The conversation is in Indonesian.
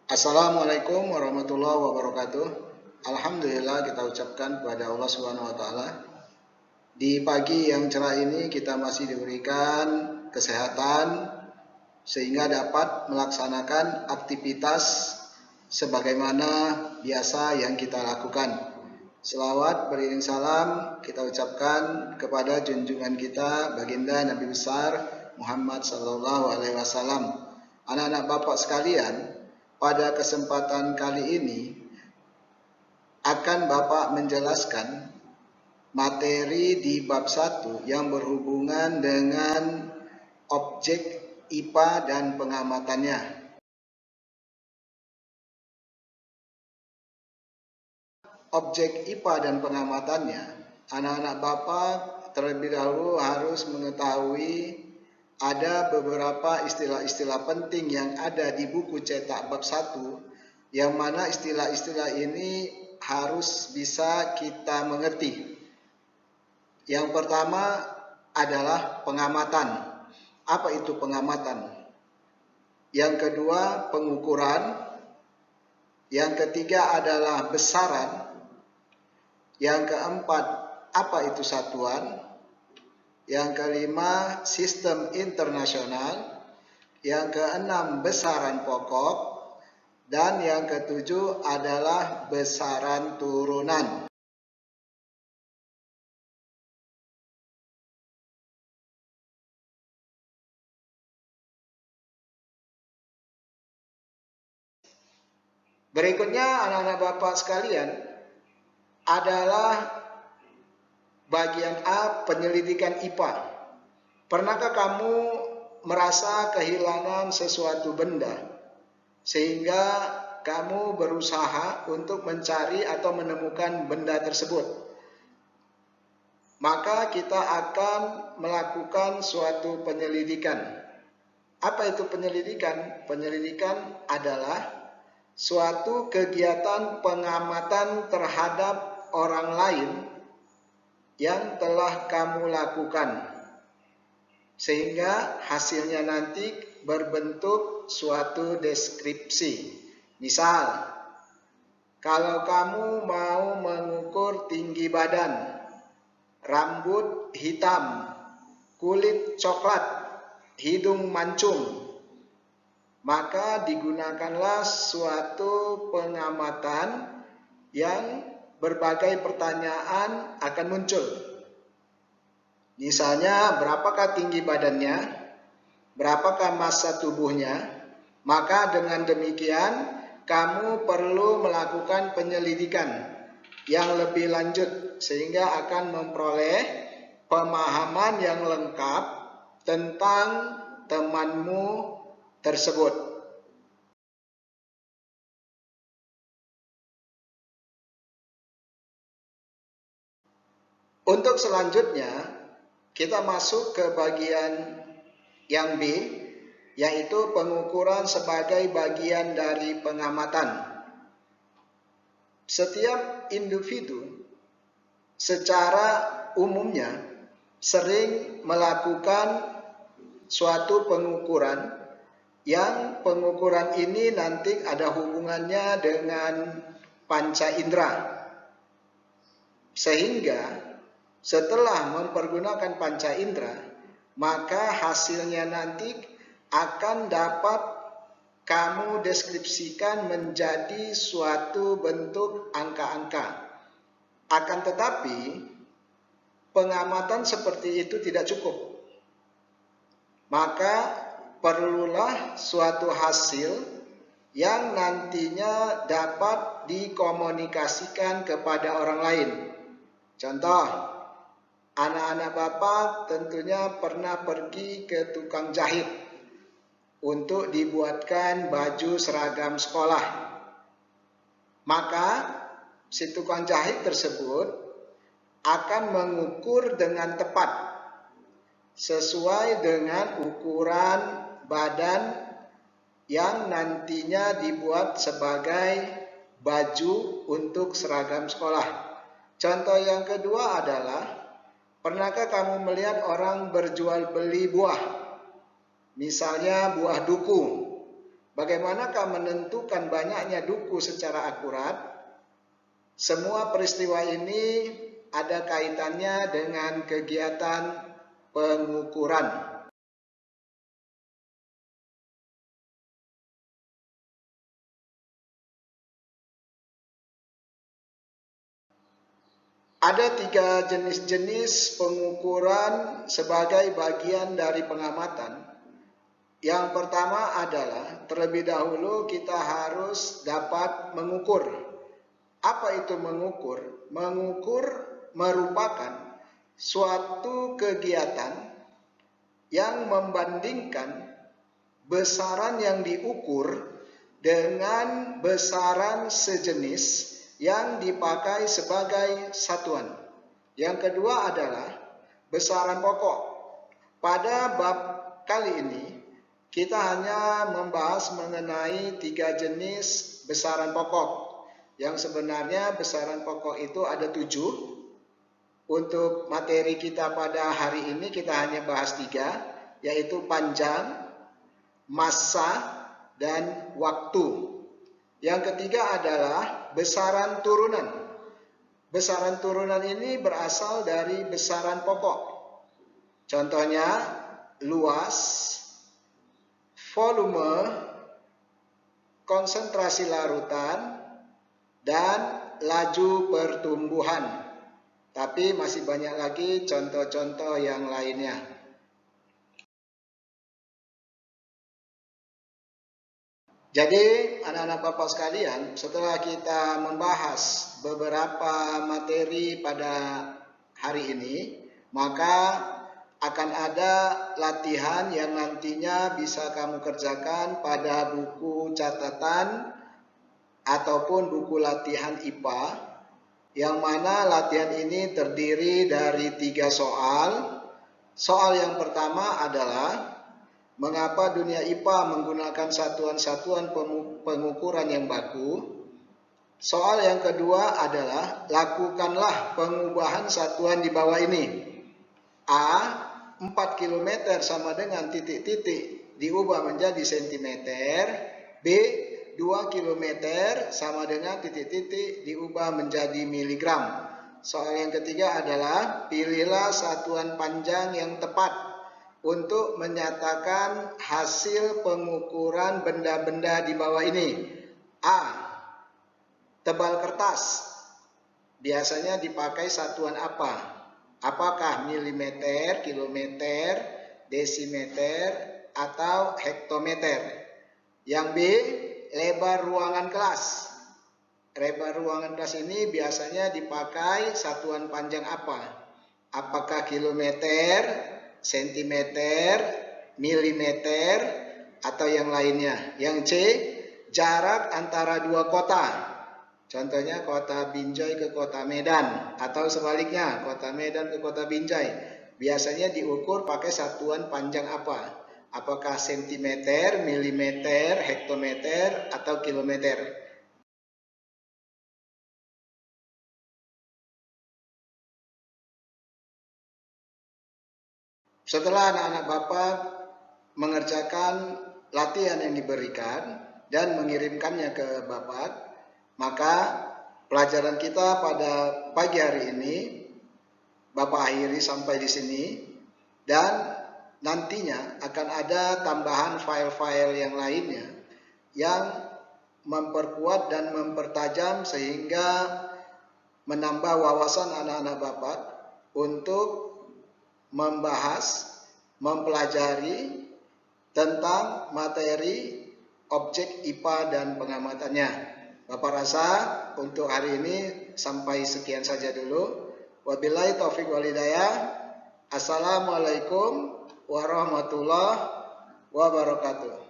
Assalamualaikum warahmatullahi wabarakatuh. Alhamdulillah kita ucapkan kepada Allah Subhanahu wa taala. Di pagi yang cerah ini kita masih diberikan kesehatan sehingga dapat melaksanakan aktivitas sebagaimana biasa yang kita lakukan. Selawat beriring salam kita ucapkan kepada junjungan kita baginda Nabi besar Muhammad sallallahu alaihi wasallam. Anak-anak Bapak sekalian, pada kesempatan kali ini akan Bapak menjelaskan materi di bab 1 yang berhubungan dengan objek IPA dan pengamatannya. Objek IPA dan pengamatannya, anak-anak Bapak terlebih dahulu harus mengetahui ada beberapa istilah-istilah penting yang ada di buku cetak bab 1, yang mana istilah-istilah ini harus bisa kita mengerti. Yang pertama adalah pengamatan. Apa itu pengamatan? Yang kedua, pengukuran. Yang ketiga adalah besaran. Yang keempat, apa itu satuan? Yang kelima, sistem internasional. Yang keenam, besaran pokok. Dan yang ketujuh adalah besaran turunan. Berikutnya anak-anak Bapak sekalian adalah bagian A, penyelidikan IPA. Pernahkah kamu merasa kehilangan sesuatu benda sehingga kamu berusaha untuk mencari atau menemukan benda tersebut? Maka kita akan melakukan suatu penyelidikan. Apa itu penyelidikan? Penyelidikan adalah suatu kegiatan pengamatan terhadap orang lain yang telah kamu lakukan, sehingga hasilnya nanti berbentuk suatu deskripsi. Misal, kalau kamu mau mengukur tinggi badan, rambut hitam, kulit coklat, hidung mancung, maka digunakanlah suatu pengamatan yang berbagai pertanyaan akan muncul. Misalnya, berapakah tinggi badannya? Berapakah massa tubuhnya? Maka dengan demikian, kamu perlu melakukan penyelidikan yang lebih lanjut sehingga akan memperoleh pemahaman yang lengkap tentang temanmu tersebut. Untuk selanjutnya, kita masuk ke bagian yang B, yaitu pengukuran sebagai bagian dari pengamatan. Setiap individu secara umumnya sering melakukan suatu pengukuran, yang pengukuran ini nanti ada hubungannya dengan panca indera. Sehingga setelah mempergunakan panca indera, maka hasilnya nanti akan dapat kamu deskripsikan menjadi suatu bentuk angka-angka. Akan tetapi, pengamatan seperti itu tidak cukup. Maka perlulah suatu hasil yang nantinya dapat dikomunikasikan kepada orang lain. Contoh, anak-anak Bapak tentunya pernah pergi ke tukang jahit untuk dibuatkan baju seragam sekolah. Maka si tukang jahit tersebut akan mengukur dengan tepat sesuai dengan ukuran badan yang nantinya dibuat sebagai baju untuk seragam sekolah. Contoh yang kedua adalah, pernahkah kamu melihat orang berjual beli buah? Misalnya buah duku. Bagaimanakah menentukan banyaknya duku secara akurat? Semua peristiwa ini ada kaitannya dengan kegiatan pengukuran. Ada 3 jenis-jenis pengukuran sebagai bagian dari pengamatan. Yang pertama adalah terlebih dahulu kita harus dapat mengukur. Apa itu mengukur? Mengukur merupakan suatu kegiatan yang membandingkan besaran yang diukur dengan besaran sejenis yang dipakai sebagai satuan. Yang kedua adalah besaran pokok. Pada bab kali ini kita hanya membahas mengenai 3 jenis besaran pokok. Yang sebenarnya besaran pokok itu ada 7. Untuk materi kita pada hari ini kita hanya bahas 3, yaitu panjang, massa, dan waktu. Yang ketiga adalah besaran turunan. Besaran turunan ini berasal dari besaran pokok. Contohnya luas, volume, konsentrasi larutan, dan laju pertumbuhan. Tapi masih banyak lagi contoh-contoh yang lainnya. Jadi anak-anak Bapak sekalian, setelah kita membahas beberapa materi pada hari ini, maka akan ada latihan yang nantinya bisa kamu kerjakan pada buku catatan ataupun buku latihan IPA, yang mana latihan ini terdiri dari 3 soal. Soal yang pertama adalah mengapa dunia IPA menggunakan satuan-satuan pengukuran yang baku. Soal yang kedua adalah lakukanlah pengubahan satuan di bawah ini. A, 4 km sama dengan titik-titik diubah menjadi sentimeter. B, 2 km sama dengan titik-titik diubah menjadi miligram. Soal yang ketiga adalah pilihlah satuan panjang yang tepat untuk menyatakan hasil pengukuran benda-benda di bawah ini. A, tebal kertas. Biasanya dipakai satuan apa? Apakah milimeter, kilometer, desimeter, atau hektometer? Yang B, lebar ruangan kelas. Lebar ruangan kelas ini biasanya dipakai satuan panjang apa? Apakah kilometer, sentimeter, milimeter, atau yang lainnya? Yang C, jarak antara 2 kota. Contohnya kota Binjai ke kota Medan, atau sebaliknya kota Medan ke kota Binjai. Biasanya diukur pakai satuan panjang apa? Apakah sentimeter, milimeter, hektometer, atau kilometer? Setelah anak-anak Bapak mengerjakan latihan yang diberikan dan mengirimkannya ke Bapak, maka pelajaran kita pada pagi hari ini Bapak akhiri sampai di sini, dan nantinya akan ada tambahan file-file yang lainnya yang memperkuat dan mempertajam sehingga menambah wawasan anak-anak Bapak untuk membahas, mempelajari tentang materi objek IPA dan pengamatannya. Bapak rasa untuk hari ini sampai sekian saja dulu. Wabillahi taufiq wal hidayah. Assalamualaikum warahmatullahi wabarakatuh.